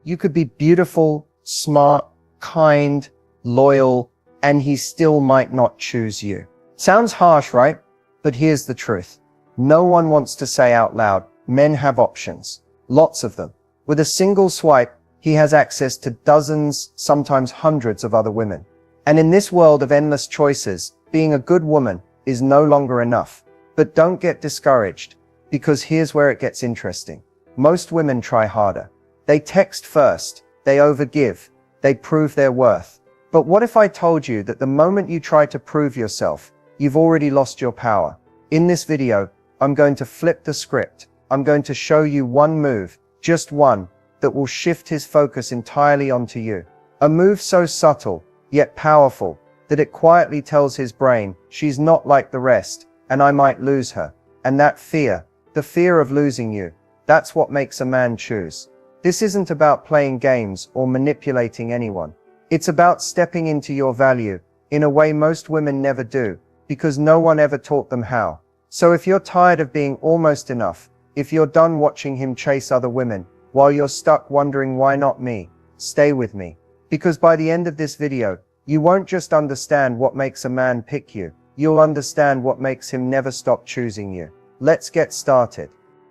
You could be beautiful, smart, kind, loyal, and he still might not choose you. Sounds harsh, right? But here's the truth. No one wants to say out loud, men have options. Lots of them. With a single swipe, he has access to dozens, sometimes hundreds of other women. And in this world of endless choices, being a good woman is no longer enough. But don't get discouraged, because here's where it gets interesting. Most women try harder. They text first, they overgive, they prove their worth. But what if I told you that the moment you try to prove yourself, you've already lost your power? In this video, I'm going to flip the script. I'm going to show you one move, just one, that will shift his focus entirely onto you. A move so subtle, yet powerful, that it quietly tells his brain, she's not like the rest, and I might lose her. And that fear, the fear of losing you, that's what makes a man choose. This isn't about playing games or manipulating anyone. It's about stepping into your value, in a way most women never do, because no one ever taught them how. So if you're tired of being almost enough, if you're done watching him chase other women, while you're stuck wondering why not me, stay with me. Because by the end of this video, you won't just understand what makes a man pick you, you'll understand what makes him never stop choosing you. Let's get started.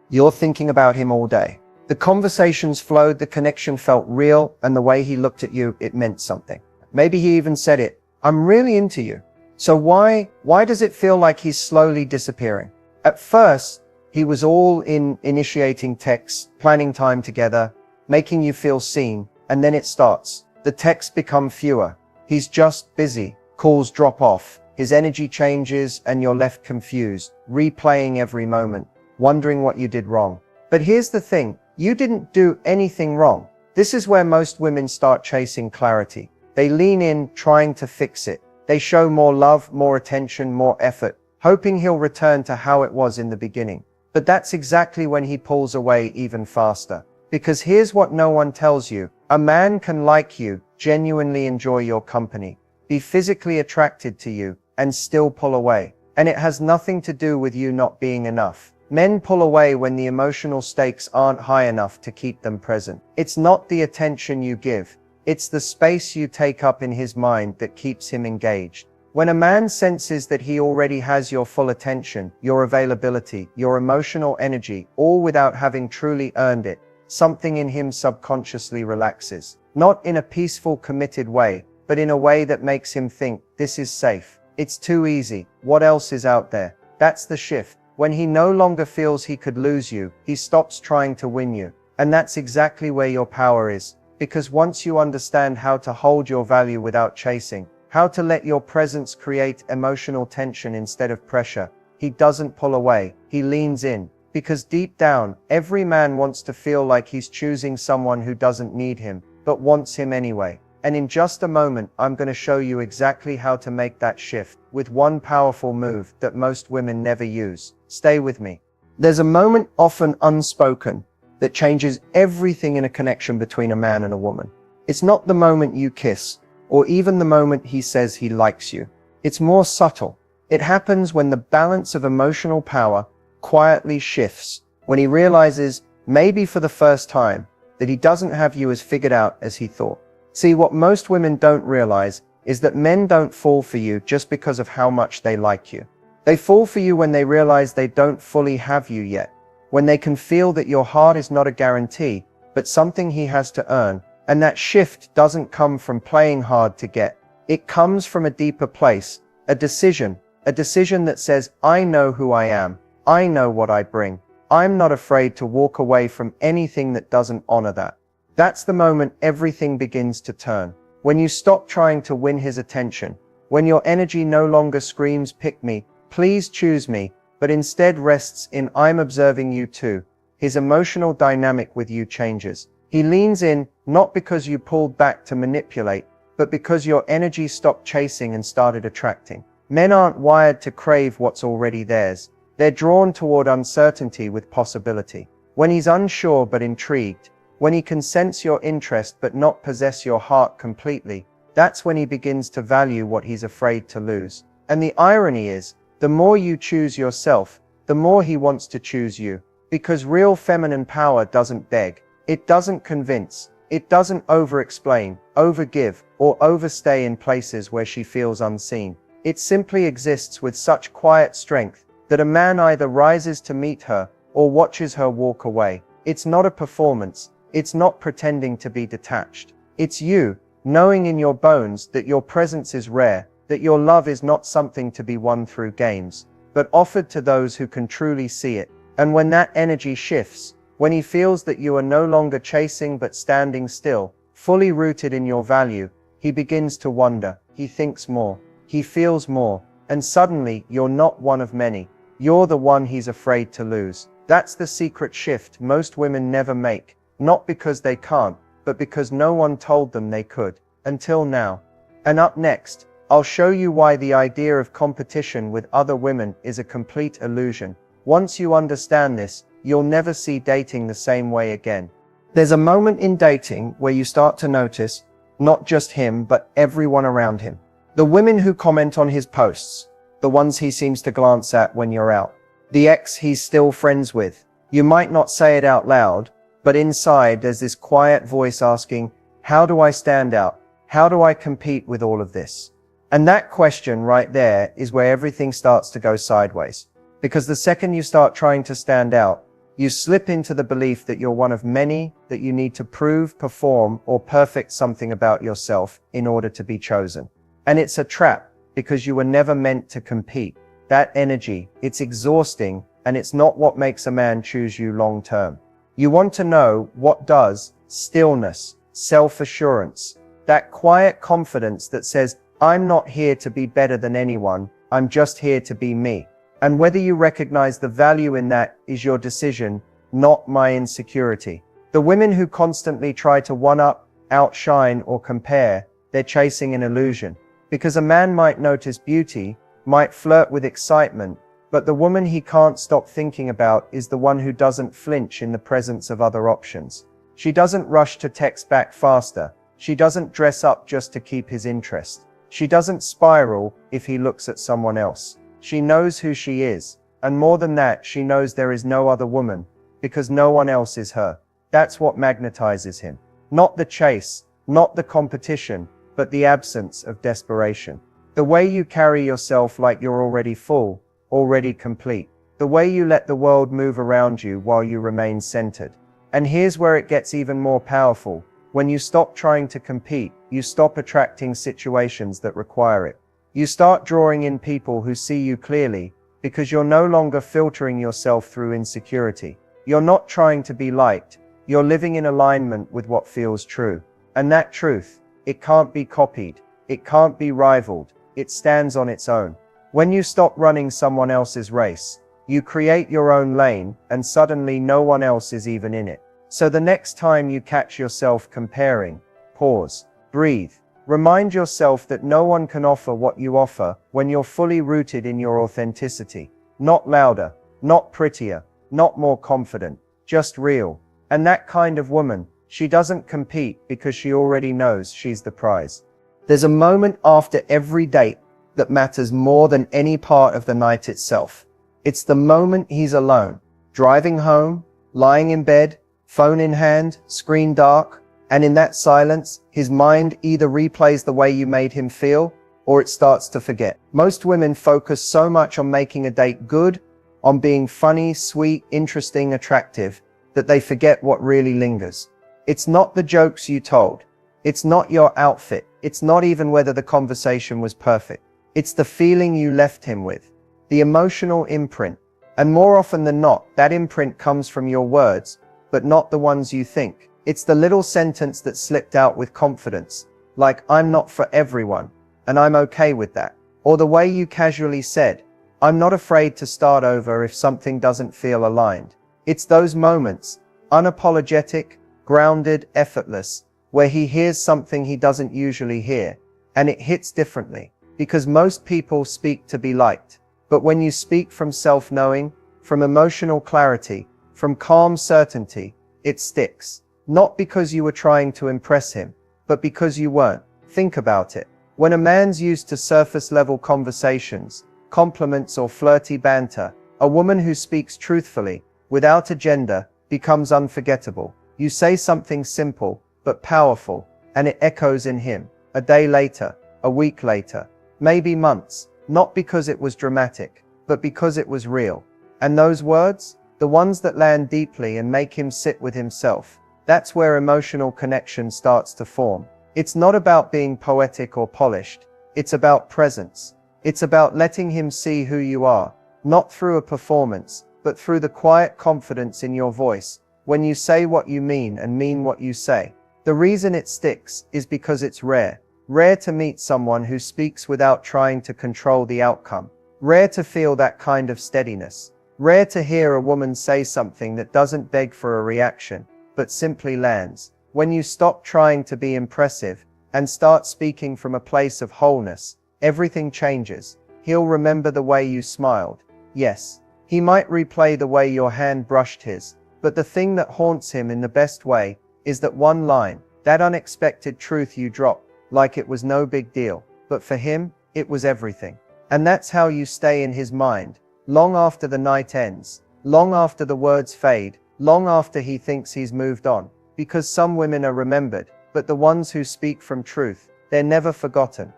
You're thinking about him all day. The conversations flowed, the connection felt real, and the way he looked at you, it meant something. Maybe he even said it, I'm really into you. So why does it feel like he's slowly disappearing? At first, he was all in initiating texts, planning time together, making you feel seen, and then it starts. The texts become fewer. He's just busy, calls drop off, his energy changes, and you're left confused, replaying every moment, wondering what you did wrong. But here's the thing, you didn't do anything wrong. This is where most women start chasing clarity. They lean in, trying to fix it. They show more love, more attention, more effort, hoping he'll return to how it was in the beginning. But that's exactly when he pulls away even faster. Because here's what no one tells you. A man can like you, genuinely enjoy your company, be physically attracted to you, and still pull away. And it has nothing to do with you not being enough. Men pull away when the emotional stakes aren't high enough to keep them present. It's not the attention you give. It's the space you take up in his mind that keeps him engaged. When a man senses that he already has your full attention, your availability, your emotional energy, all without having truly earned it, something in him subconsciously relaxes. Not in a peaceful, committed way, but in a way that makes him think, this is safe. It's too easy. What else is out there? That's the shift. When he no longer feels he could lose you, he stops trying to win you. And that's exactly where your power is. Because once you understand how to hold your value without chasing, how to let your presence create emotional tension instead of pressure, he doesn't pull away, he leans in. Because deep down, every man wants to feel like he's choosing someone who doesn't need him, but wants him anyway. And in just a moment, I'm going to show you exactly how to make that shift, with one powerful move that most women never use. Stay with me. There's a moment, often unspoken, that changes everything in a connection between a man and a woman. It's not the moment you kiss, or even the moment he says he likes you. It's more subtle. It happens when the balance of emotional power quietly shifts, when he realizes, maybe for the first time, that he doesn't have you as figured out as he thought. See, what most women don't realize is that men don't fall for you just because of how much they like you. They fall for you when they realize they don't fully have you yet, when they can feel that your heart is not a guarantee, but something he has to earn. And that shift doesn't come from playing hard to get. It comes from a deeper place, a decision that says, I know who I am, I know what I bring. I'm not afraid to walk away from anything that doesn't honor that. That's the moment everything begins to turn. When you stop trying to win his attention, when your energy no longer screams, pick me, please choose me, but instead rests in, I'm observing you too. His emotional dynamic with you changes. He leans in, not because you pulled back to manipulate, but because your energy stopped chasing and started attracting. Men aren't wired to crave what's already theirs. They're drawn toward uncertainty with possibility. When he's unsure but intrigued, when he can sense your interest but not possess your heart completely, that's when he begins to value what he's afraid to lose. And the irony is, the more you choose yourself, the more he wants to choose you. Because real feminine power doesn't beg. It doesn't convince. It doesn't over-explain, over-give, or overstay in places where she feels unseen. It simply exists with such quiet strength that a man either rises to meet her or watches her walk away. It's not a performance. It's not pretending to be detached. It's you, knowing in your bones that your presence is rare, that your love is not something to be won through games, but offered to those who can truly see it. And when that energy shifts, when he feels that you are no longer chasing but standing still, fully rooted in your value, he begins to wonder, he thinks more, he feels more, and suddenly you're not one of many. You're the one he's afraid to lose. That's the secret shift most women never make, not because they can't, but because no one told them they could, until now. And up next, I'll show you why the idea of competition with other women is a complete illusion. Once you understand this, you'll never see dating the same way again. There's a moment in dating where you start to notice, not just him, but everyone around him. The women who comment on his posts, the ones he seems to glance at when you're out, the ex he's still friends with. You might not say it out loud, but inside there's this quiet voice asking, how do I stand out? How do I compete with all of this? And that question right there is where everything starts to go sideways. Because the second you start trying to stand out, you slip into the belief that you're one of many, that you need to prove, perform, or perfect something about yourself in order to be chosen. And it's a trap, because you were never meant to compete. That energy, it's exhausting, and it's not what makes a man choose you long term. You want to know what does: stillness, self-assurance, that quiet confidence that says, I'm not here to be better than anyone, I'm just here to be me. And whether you recognize the value in that is your decision, not my insecurity. The women who constantly try to one-up, outshine, or compare, they're chasing an illusion. Because a man might notice beauty, might flirt with excitement, but the woman he can't stop thinking about is the one who doesn't flinch in the presence of other options. She doesn't rush to text back faster. She doesn't dress up just to keep his interest. She doesn't spiral if he looks at someone else. She knows who she is, and more than that, she knows there is no other woman, because no one else is her. That's what magnetizes him. Not the chase, not the competition, but the absence of desperation. The way you carry yourself like you're already full, already complete. The way you let the world move around you while you remain centered. And here's where it gets even more powerful. When you stop trying to compete, you stop attracting situations that require it. You start drawing in people who see you clearly, because you're no longer filtering yourself through insecurity. You're not trying to be liked. You're living in alignment with what feels true. And that truth, it can't be copied. It can't be rivaled. It stands on its own. When you stop running someone else's race, you create your own lane, and suddenly no one else is even in it. So the next time you catch yourself comparing, pause, breathe. Remind yourself that no one can offer what you offer when you're fully rooted in your authenticity. Not louder, not prettier, not more confident, just real. And that kind of woman, she doesn't compete because she already knows she's the prize. There's a moment after every date that matters more than any part of the night itself. It's the moment he's alone, driving home, lying in bed, phone in hand, screen dark, and in that silence, his mind either replays the way you made him feel, or it starts to forget. Most women focus so much on making a date good, on being funny, sweet, interesting, attractive, that they forget what really lingers. It's not the jokes you told. It's not your outfit. It's not even whether the conversation was perfect. It's the feeling you left him with, the emotional imprint. And more often than not, that imprint comes from your words, but not the ones you think. It's the little sentence that slipped out with confidence, like, I'm not for everyone, and I'm okay with that. Or the way you casually said, I'm not afraid to start over if something doesn't feel aligned. It's those moments, unapologetic, grounded, effortless, where he hears something he doesn't usually hear, and it hits differently. Because most people speak to be liked. But when you speak from self-knowing, from emotional clarity, from calm certainty, it sticks. Not because you were trying to impress him, but because you weren't. Think about it. When a man's used to surface-level conversations, compliments or flirty banter, a woman who speaks truthfully, without agenda, becomes unforgettable. You say something simple, but powerful, and it echoes in him. A day later, a week later, maybe months, not because it was dramatic, but because it was real. And those words, the ones that land deeply and make him sit with himself, that's where emotional connection starts to form. It's not about being poetic or polished. It's about presence. It's about letting him see who you are, not through a performance, but through the quiet confidence in your voice, when you say what you mean and mean what you say. The reason it sticks is because it's rare. Rare to meet someone who speaks without trying to control the outcome. Rare to feel that kind of steadiness. Rare to hear a woman say something that doesn't beg for a reaction, but simply lands. When you stop trying to be impressive and start speaking from a place of wholeness, everything changes. He'll remember the way you smiled. Yes, he might replay the way your hand brushed his, but the thing that haunts him in the best way is that one line, that unexpected truth you dropped, like it was no big deal, but for him, it was everything. And that's how you stay in his mind, long after the night ends, long after the words fade, long after he thinks he's moved on. Because some women are remembered, but the ones who speak from truth, they're never forgotten.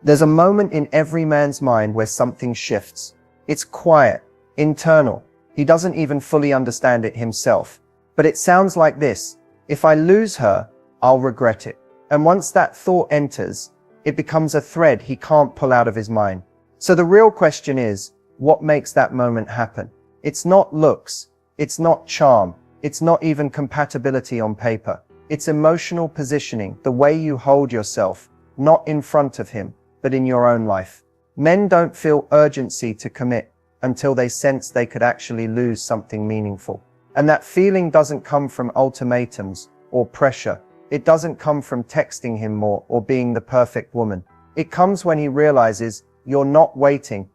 There's a moment in every man's mind where something shifts. It's quiet, internal. He doesn't even fully understand it himself. But it sounds like this: if I lose her, I'll regret it. And once that thought enters, it becomes a thread he can't pull out of his mind. So the real question is, what makes that moment happen? It's not looks. It's not charm. It's not even compatibility on paper. It's emotional positioning, the way you hold yourself, not in front of him, but in your own life. Men don't feel urgency to commit until they sense they could actually lose something meaningful. And that feeling doesn't come from ultimatums or pressure. It doesn't come from texting him more or being the perfect woman. It comes when he realizes you're not waiting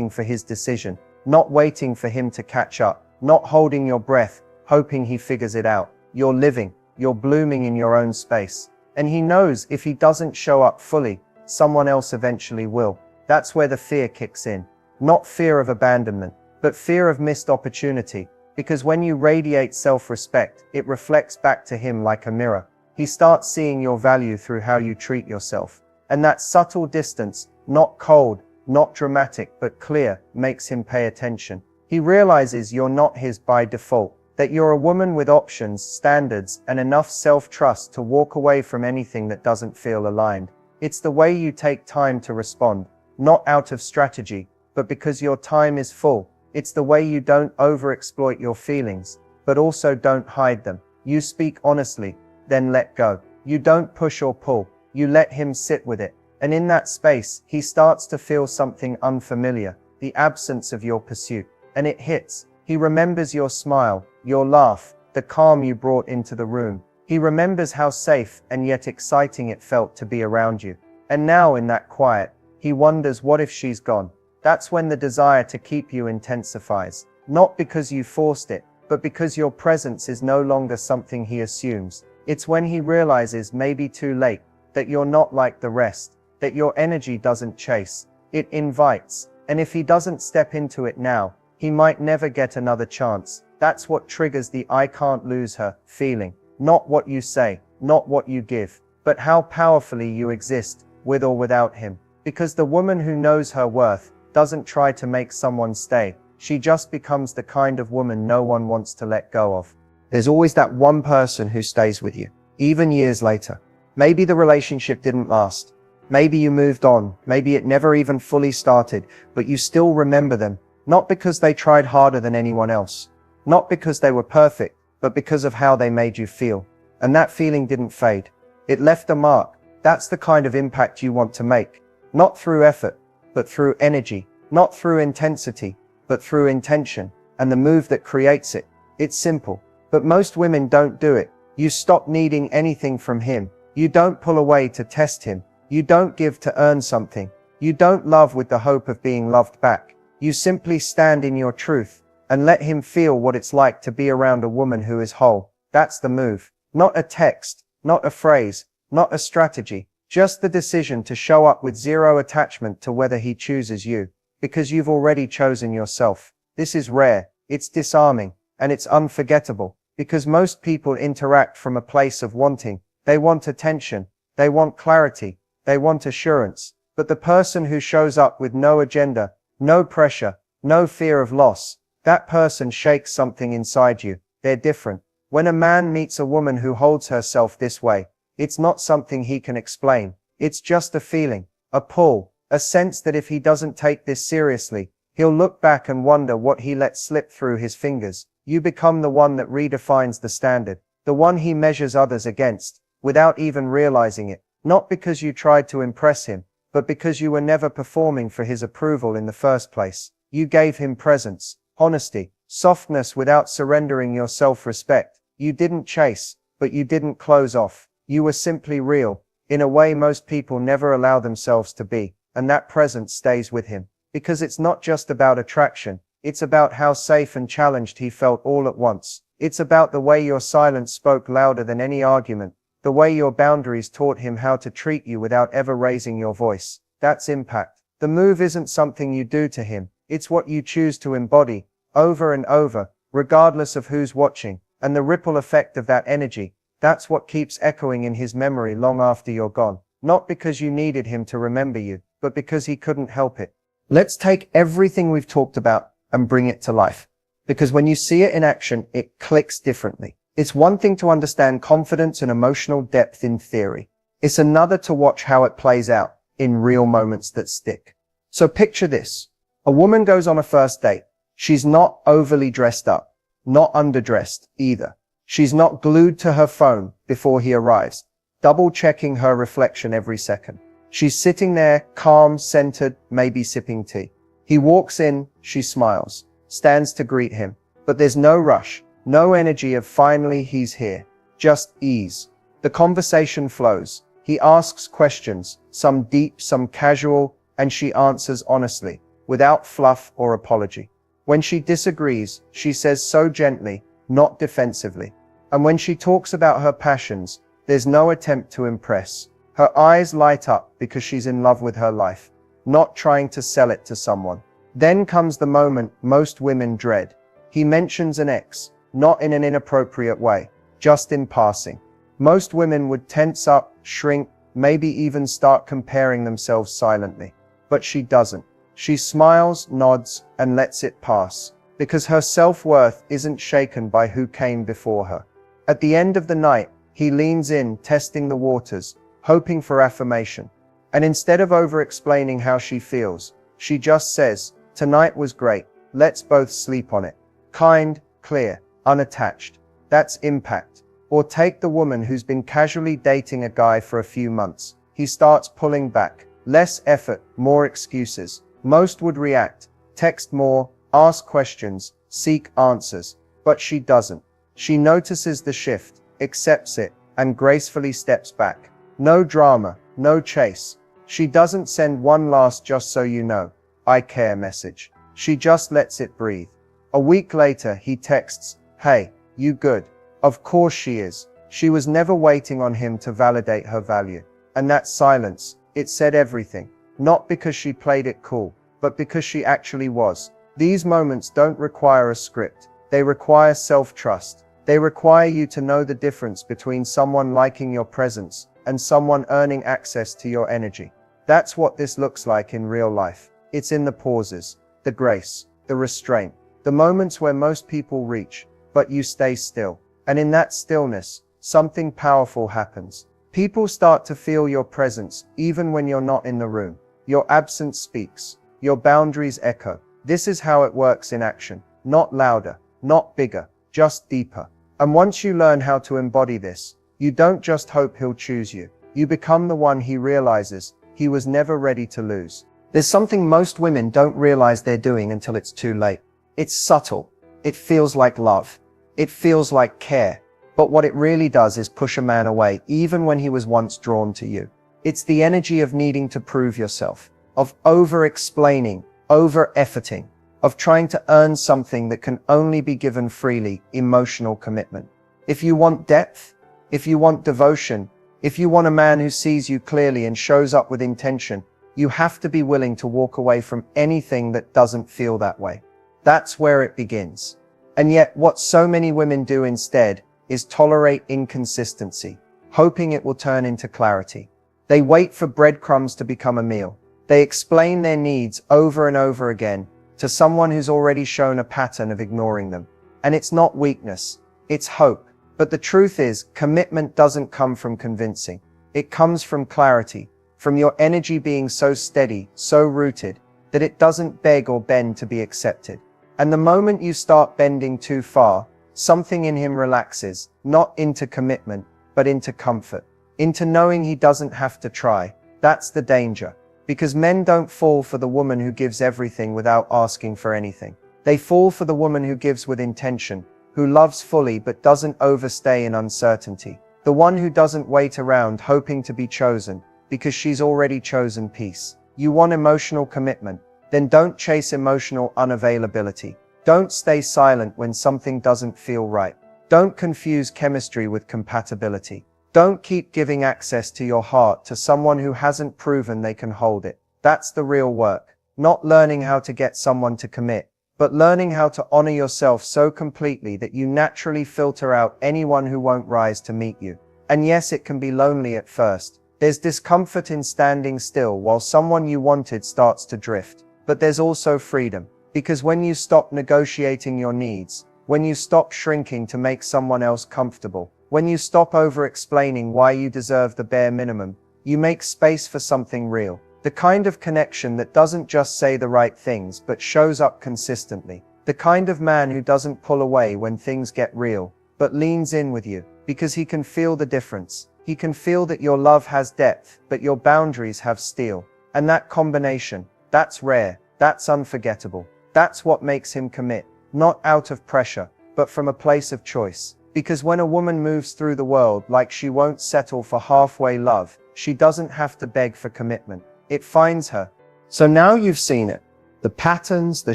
for his decision, not waiting for him to catch up, not holding your breath, hoping he figures it out. You're living, you're blooming in your own space. And he knows if he doesn't show up fully, someone else eventually will. That's where the fear kicks in. Not fear of abandonment, but fear of missed opportunity. Because when you radiate self-respect, it reflects back to him like a mirror. He starts seeing your value through how you treat yourself. And that subtle distance, not cold, not dramatic, but clear, makes him pay attention. He realizes you're not his by default, that you're a woman with options, standards, and enough self-trust to walk away from anything that doesn't feel aligned. It's the way you take time to respond, not out of strategy, but because your time is full. It's the way you don't overexploit your feelings, but also don't hide them. You speak honestly, then let go. You don't push or pull. You let him sit with it. And in that space, he starts to feel something unfamiliar, the absence of your pursuit. And it hits. He remembers your smile, your laugh, the calm you brought into the room. He remembers how safe and yet exciting it felt to be around you. And now in that quiet, he wonders, what if she's gone? That's when the desire to keep you intensifies. Not because you forced it, but because your presence is no longer something he assumes. It's when he realizes, maybe too late, that you're not like the rest, that your energy doesn't chase, it invites. And if he doesn't step into it now, he might never get another chance. That's what triggers the "I can't lose her" feeling. Not what you say, not what you give, but how powerfully you exist, with or without him. Because the woman who knows her worth doesn't try to make someone stay. She just becomes the kind of woman no one wants to let go of. There's always that one person who stays with you, even years later. Maybe the relationship didn't last. Maybe you moved on. Maybe it never even fully started, but you still remember them. Not because they tried harder than anyone else. Not because they were perfect, but because of how they made you feel. And that feeling didn't fade. It left a mark. That's the kind of impact you want to make. Not through effort, but through energy. Not through intensity, but through intention. And the move that creates it. It's simple. But most women don't do it. You stop needing anything from him. You don't pull away to test him. You don't give to earn something. You don't love with the hope of being loved back. You simply stand in your truth and let him feel what it's like to be around a woman who is whole. That's the move. Not a text, not a phrase, not a strategy. Just the decision to show up with zero attachment to whether he chooses you, because you've already chosen yourself. This is rare, it's disarming, and it's unforgettable. because most people interact from a place of wanting. They want attention, they want clarity, they want assurance. But the person who shows up with no agenda, no pressure, no fear of loss, that person shakes something inside you. They're different. When a man meets a woman who holds herself this way, it's not something he can explain. It's just a feeling, a pull, a sense that if he doesn't take this seriously, he'll look back and wonder what he let slip through his fingers. You become the one that redefines the standard, the one he measures others against, without even realizing it. Not because you tried to impress him, but because you were never performing for his approval in the first place. You gave him presence, honesty, softness without surrendering your self-respect. You didn't chase, but you didn't close off. You were simply real, in a way most people never allow themselves to be, and that presence stays with him. Because it's not just about attraction, it's about how safe and challenged he felt all at once. It's about the way your silence spoke louder than any argument, the way your boundaries taught him how to treat you without ever raising your voice. That's impact. The move isn't something you do to him, it's what you choose to embody, over and over, regardless of who's watching, and the ripple effect of that energy, that's what keeps echoing in his memory long after you're gone. Not because you needed him to remember you, but because he couldn't help it. Let's take everything we've talked about and bring it to life. Because when you see it in action, it clicks differently. It's one thing to understand confidence and emotional depth in theory. It's another to watch how it plays out in real moments that stick. So picture this. A woman goes on a first date. She's not overly dressed up, not underdressed either. She's not glued to her phone before he arrives, double checking her reflection every second. She's sitting there, calm, centered, maybe sipping tea. He walks in, she smiles, stands to greet him, but there's no rush, no energy of finally he's here, just ease. The conversation flows. He asks questions, some deep, some casual, and she answers honestly, without fluff or apology. When she disagrees, she says so gently, not defensively. And when she talks about her passions, there's no attempt to impress. Her eyes light up because she's in love with her life, not trying to sell it to someone. Then comes the moment most women dread. He mentions an ex, not in an inappropriate way, just in passing. Most women would tense up, shrink, maybe even start comparing themselves silently. But she doesn't. She smiles, nods, and lets it pass, because her self-worth isn't shaken by who came before her. At the end of the night, he leans in, testing the waters, hoping for affirmation. And instead of over-explaining how she feels, she just says, "Tonight was great, let's both sleep on it." Kind, clear, unattached. That's impact. Or take the woman who's been casually dating a guy for a few months. He starts pulling back. Less effort, more excuses. Most would react, text more, ask questions, seek answers. But she doesn't. She notices the shift, accepts it, and gracefully steps back. No drama, no chase. She doesn't send one last "just so you know, I care" message. She just lets it breathe. A week later, he texts, "Hey, you good?" Of course she is. She was never waiting on him to validate her value. And that silence, it said everything. Not because she played it cool, but because she actually was. These moments don't require a script. They require self-trust. They require you to know the difference between someone liking your presence and someone earning access to your energy. That's what this looks like in real life. It's in the pauses, the grace, the restraint, the moments where most people reach, but you stay still. And in that stillness, something powerful happens. People start to feel your presence even when you're not in the room. Your absence speaks. Your boundaries echo. This is how it works in action. Not louder, not bigger, just deeper. And once you learn how to embody this, you don't just hope he'll choose you. You become the one he realizes he was never ready to lose. There's something most women don't realize they're doing until it's too late. It's subtle. It feels like love. It feels like care. But what it really does is push a man away, even when he was once drawn to you. It's the energy of needing to prove yourself, of over-explaining, over-efforting, of trying to earn something that can only be given freely, emotional commitment. If you want depth, if you want devotion, if you want a man who sees you clearly and shows up with intention, you have to be willing to walk away from anything that doesn't feel that way. That's where it begins. And yet what so many women do instead is tolerate inconsistency, hoping it will turn into clarity. They wait for breadcrumbs to become a meal. They explain their needs over and over again to someone who's already shown a pattern of ignoring them. And it's not weakness, it's hope. But the truth is, commitment doesn't come from convincing. It comes from clarity, from your energy being so steady, so rooted, that it doesn't beg or bend to be accepted. And the moment you start bending too far, something in him relaxes, not into commitment, but into comfort, into knowing he doesn't have to try. That's the danger. Because men don't fall for the woman who gives everything without asking for anything. They fall for the woman who gives with intention, who loves fully but doesn't overstay in uncertainty. The one who doesn't wait around hoping to be chosen, because she's already chosen peace. You want emotional commitment? Then don't chase emotional unavailability. Don't stay silent when something doesn't feel right. Don't confuse chemistry with compatibility. Don't keep giving access to your heart to someone who hasn't proven they can hold it. That's the real work. Not learning how to get someone to commit, but learning how to honor yourself so completely that you naturally filter out anyone who won't rise to meet you. And yes, it can be lonely at first. There's discomfort in standing still while someone you wanted starts to drift. But there's also freedom. Because when you stop negotiating your needs, when you stop shrinking to make someone else comfortable, when you stop over-explaining why you deserve the bare minimum, you make space for something real. The kind of connection that doesn't just say the right things but shows up consistently. The kind of man who doesn't pull away when things get real, but leans in with you, because he can feel the difference. He can feel that your love has depth, but your boundaries have steel. And that combination, that's rare, that's unforgettable. That's what makes him commit, not out of pressure, but from a place of choice. Because when a woman moves through the world like she won't settle for halfway love, she doesn't have to beg for commitment. It finds her. So now you've seen it. The patterns, the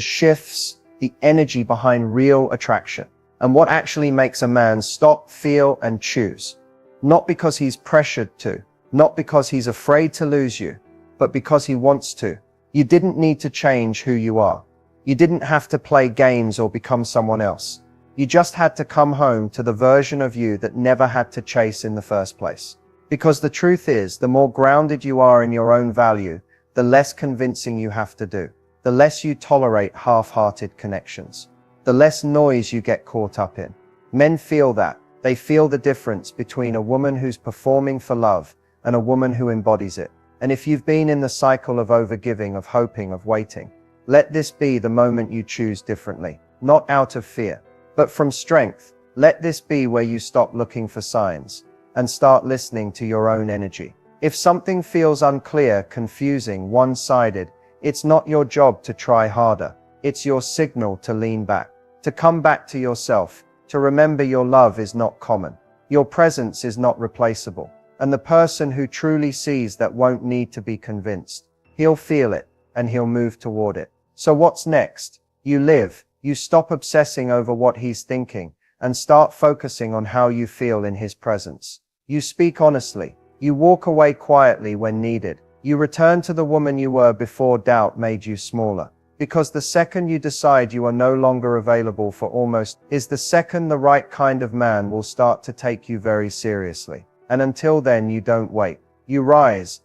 shifts, the energy behind real attraction. And what actually makes a man stop, feel, and choose. Not because he's pressured to, not because he's afraid to lose you, but because he wants to. You didn't need to change who you are. You didn't have to play games or become someone else. You just had to come home to the version of you that never had to chase in the first place. Because the truth is, the more grounded you are in your own value, the less convincing you have to do. The less you tolerate half-hearted connections. The less noise you get caught up in. Men feel that. They feel the difference between a woman who's performing for love and a woman who embodies it. And if you've been in the cycle of overgiving, of hoping, of waiting, let this be the moment you choose differently. Not out of fear, but from strength. Let this be where you stop looking for signs and start listening to your own energy. If something feels unclear, confusing, one-sided, it's not your job to try harder. It's your signal to lean back, to come back to yourself, to remember your love is not common. Your presence is not replaceable. And the person who truly sees that won't need to be convinced. He'll feel it, and he'll move toward it. So what's next? You live. You stop obsessing over what he's thinking, and start focusing on how you feel in his presence. You speak honestly. You walk away quietly when needed. You return to the woman you were before doubt made you smaller. Because the second you decide you are no longer available for almost is the second the right kind of man will start to take you very seriously. And until then, you don't wait. You rise,